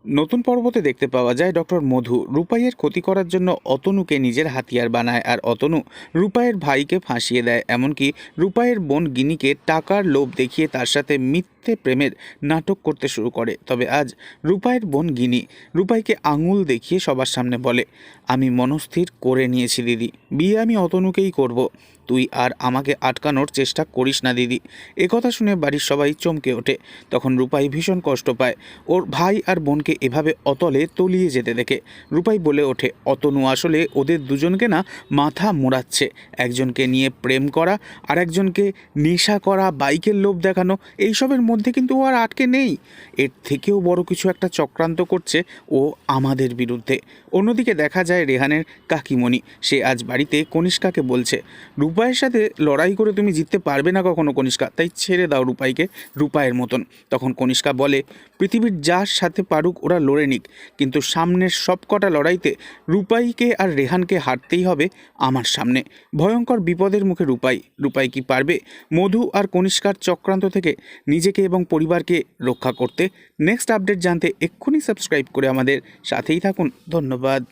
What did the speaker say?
নতুন পর্বতে দেখতে পাওয়া যায় ডক্টর মধু রূপাইয়ের ক্ষতি করার জন্য অতনুকে নিজের হাতিয়ার বানায়, আর অতনু রূপাইয়ের ভাইকে ফাঁসিয়ে দেয়। এমনকি রূপাইয়ের বোন গিনিকে টাকার লোভ দেখিয়ে তার সাথে মিথ্যে প্রেমের নাটক করতে শুরু করে। তবে আজ রূপাইয়ের বোন গিনি রূপাইকে আঙুল দেখিয়ে সবার সামনে বলে, আমি মনস্থির করে নিয়েছি দিদি, বিয়ে আমি অতনুকেই করব, তুই আর আমাকে আটকানোর চেষ্টা করিস না দিদি। একথা শুনে বাড়ির সবাই চমকে ওঠে। তখন রূপাই ভীষণ কষ্ট পায় ওর ভাই আর বোনকে এভাবে অতলে তলিয়ে যেতে দেখে। রূপাই বলে ওঠে, অতনু আসলে ওদের দুজনকে না মাথা মোড়াচ্ছে। একজনকে নিয়ে প্রেম করা আর একজনকে নেশা করা, বাইকের লোভ দেখানো, এইসবের মধ্যে কিন্তু ও আর আটকে নেই। এর থেকেও বড় কিছু একটা চক্রান্ত করছে ও আমাদের বিরুদ্ধে। অন্যদিকে দেখা যায় রেহানের কাকিমণি, সে আজ বাড়িতে কনিষ্কাকে বলছে, রূপাইয়ের সাথে লড়াই করে তুমি জিততে পারবে না কখনো কনিষ্কা, তাই ছেড়ে দাও রূপাইকে রূপাইয়ের মতন। তখন কনিষ্কা বলে, পৃথিবীর যার সাথে পারুক ওরা লড়ে নিক, কিন্তু সামনের সব কটা লড়াইতে রূপাইকে আর রেহানকে হারতেই হবে আমার সামনে। ভয়ঙ্কর বিপদের মুখে রূপাই কি পারবে মধু আর কনিষ্কার চক্রান্ত থেকে নিজেকে এবং পরিবারকে রক্ষা করতে? নেক্সট আপডেট জানতে এক্ষুনি সাবস্ক্রাইব করে আমাদের সাথেই থাকুন। ধন্যবাদ।